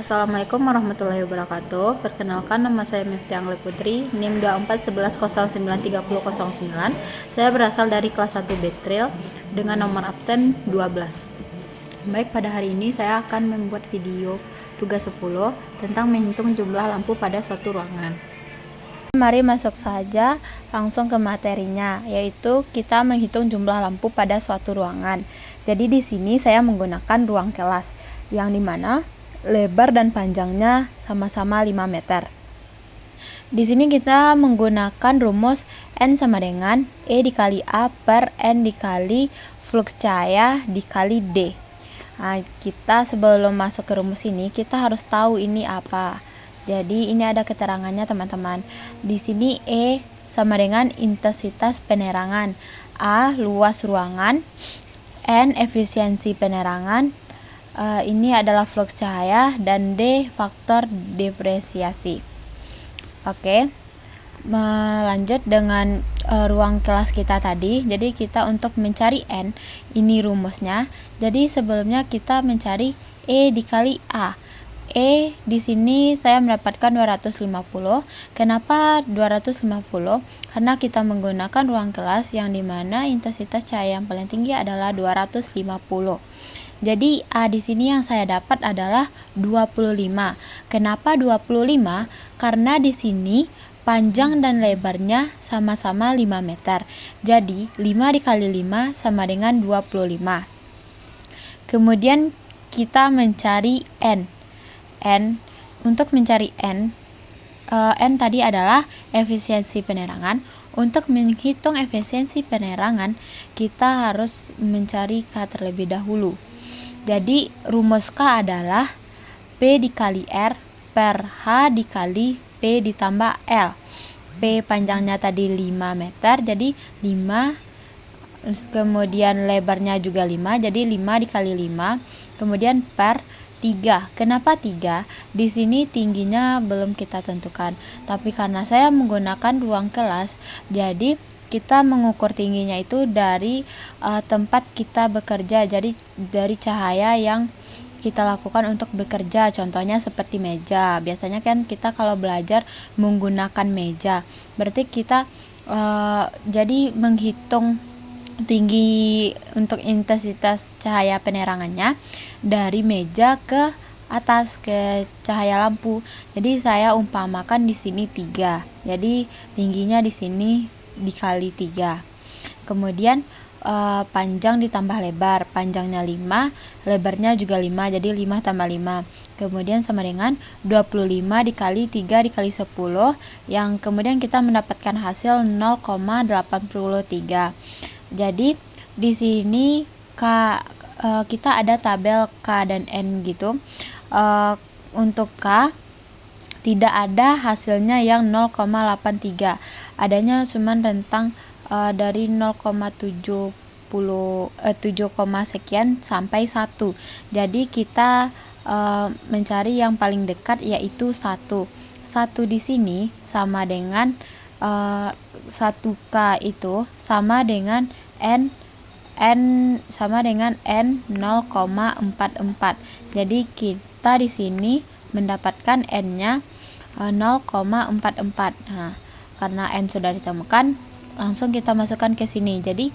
Assalamualaikum warahmatullahi wabarakatuh. Perkenalkan, nama saya Mifti Angli Putri, NIM 2411093009. Saya berasal dari kelas 1 Betril dengan nomor absen 12. Baik, pada hari ini saya akan membuat video tugas 10 tentang menghitung jumlah lampu pada suatu ruangan. Mari masuk saja langsung ke materinya, yaitu kita menghitung jumlah lampu pada suatu ruangan. Jadi di sini saya menggunakan ruang kelas, yang dimana lebar dan panjangnya sama-sama 5 meter. Di sini kita menggunakan rumus N sama dengan E dikali A per N dikali flux cahaya dikali D. Nah, kita sebelum masuk ke rumus ini, kita harus tahu ini apa. Jadi ini ada keterangannya, teman-teman. Di sini E sama dengan intensitas penerangan, A luas ruangan, N efisiensi penerangan, ini adalah flux cahaya, dan D faktor diferensiasi. Oke, melanjut dengan ruang kelas kita tadi. Jadi kita untuk mencari N, ini rumusnya. Jadi sebelumnya kita mencari E dikali A. E di sini saya mendapatkan 250. Kenapa 250? Karena kita menggunakan ruang kelas yang dimana intensitas cahaya yang paling tinggi adalah 250. Jadi A di sini yang saya dapat adalah 25. Kenapa 25? Karena di sini panjang dan lebarnya sama-sama 5 meter. Jadi 5 dikali 5 sama dengan 25. Kemudian kita mencari N. Untuk mencari N tadi adalah efisiensi penerangan. Untuk menghitung efisiensi penerangan, kita harus mencari K terlebih dahulu. Jadi rumus K adalah P dikali R per H dikali P ditambah L. P panjangnya tadi 5 meter, jadi 5, kemudian lebarnya juga 5, jadi 5 dikali 5, kemudian per 3. Kenapa 3? Di sini tingginya belum kita tentukan, tapi karena saya menggunakan ruang kelas, jadi kita mengukur tingginya itu dari tempat kita bekerja. Jadi dari cahaya yang kita lakukan untuk bekerja, contohnya seperti meja. Biasanya kan kita kalau belajar menggunakan meja, berarti kita jadi menghitung tinggi untuk intensitas cahaya penerangannya dari meja ke atas ke cahaya lampu. Jadi saya umpamakan di sini 3. Jadi tingginya di sini dikali 3. Kemudian panjang ditambah lebar, panjangnya 5, lebarnya juga 5, jadi 5 tambah 5. Kemudian sama dengan 25 dikali 3 dikali 10, yang kemudian kita mendapatkan hasil 0,83. Jadi di sini kita ada tabel K dan N gitu. Untuk K tidak ada hasilnya yang 0,83. Adanya cuman rentang dari 0,7 sekian sampai 1. Jadi kita mencari yang paling dekat, yaitu 1. 1 di sini sama dengan 1K itu sama dengan N sama dengan N 0,44. Jadi kita di sini mendapatkan N-nya 0,44. Nah, karena N sudah ditemukan, langsung kita masukkan ke sini. Jadi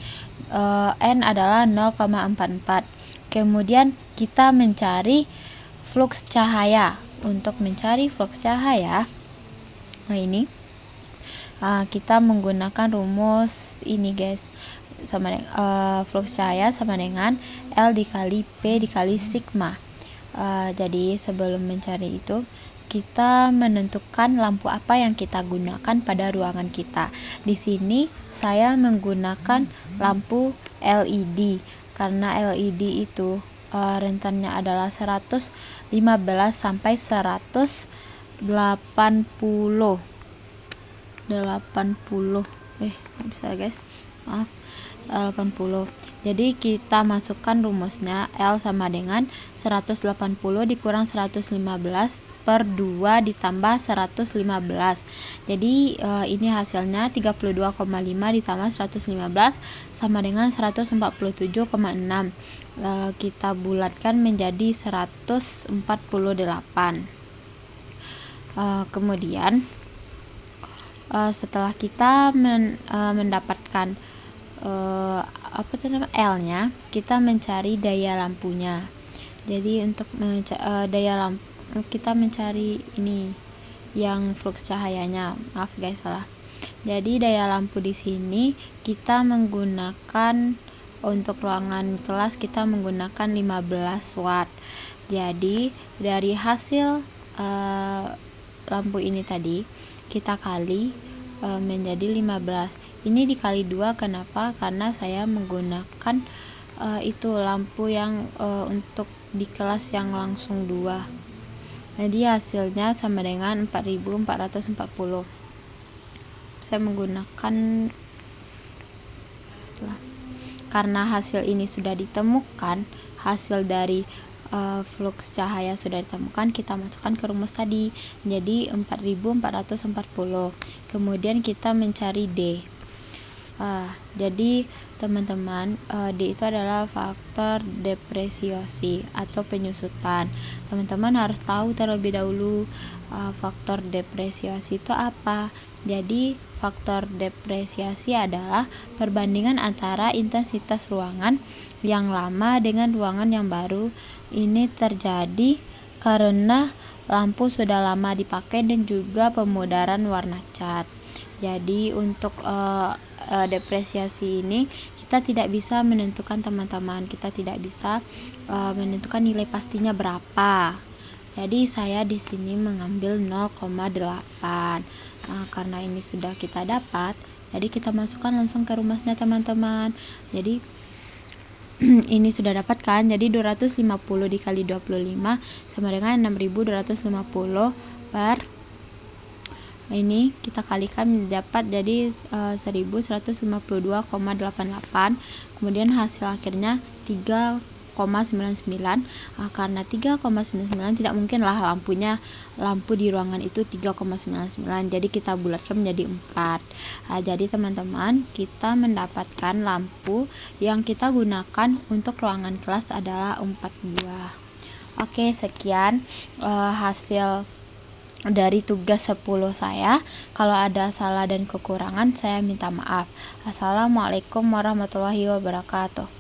N adalah 0,44. Kemudian kita mencari flux cahaya. Untuk mencari flux cahaya, nah ini kita menggunakan rumus ini, guys. Sama flux cahaya sama dengan L dikali P dikali sigma. Jadi sebelum mencari itu, kita menentukan lampu apa yang kita gunakan pada ruangan kita. Di sini saya menggunakan lampu LED karena LED itu rentannya adalah 115 sampai 180. Bisa guys, maaf, 80. Jadi kita masukkan rumusnya L sama dengan 180 dikurang 115 per 2 ditambah 115. Jadi ini hasilnya 32,5 ditambah 115 sama dengan 147,6. Kita bulatkan menjadi 148. Kemudian setelah kita mendapatkan L-nya, kita mencari daya lampunya. Jadi untuk daya lampu kita mencari ini yang flux cahayanya. Maaf guys, salah. Jadi daya lampu di sini kita menggunakan untuk ruangan kelas kita menggunakan 15 watt. Jadi dari hasil lampu ini tadi kita kali menjadi 15. Ini dikali 2, kenapa? Karena saya menggunakan itu lampu yang untuk di kelas yang langsung 2. Jadi hasilnya sama dengan 4440. Saya menggunakan, karena hasil ini sudah ditemukan, hasil dari flux cahaya sudah ditemukan, kita masukkan ke rumus tadi, jadi 4440. Kemudian kita mencari D. Jadi teman-teman, D itu adalah faktor depresiasi atau penyusutan. Teman-teman harus tahu terlebih dahulu faktor depresiasi itu apa. Jadi faktor depresiasi adalah perbandingan antara intensitas ruangan yang lama dengan ruangan yang baru. Ini terjadi karena lampu sudah lama dipakai dan juga pemudaran warna cat. Jadi untuk depresiasi ini kita tidak bisa menentukan, teman-teman. Kita tidak bisa menentukan nilai pastinya berapa. Jadi saya di sini mengambil 0,8. Karena ini sudah kita dapat, jadi kita masukkan langsung ke rumusnya, teman-teman. Jadi ini sudah dapat kan, jadi 250 dikali 25 sama dengan 6250 per ini kita kalikan dapat jadi 1152,88. Kemudian hasil akhirnya 3,99. Karena 3,99 tidak mungkin lah lampu di ruangan itu 3,99, jadi kita bulatkan menjadi 4. Jadi teman-teman, kita mendapatkan lampu yang kita gunakan untuk ruangan kelas adalah 4 buah. Oke, sekian hasil dari tugas 10 saya. Kalau ada salah dan kekurangan saya minta maaf. Assalamualaikum warahmatullahi wabarakatuh.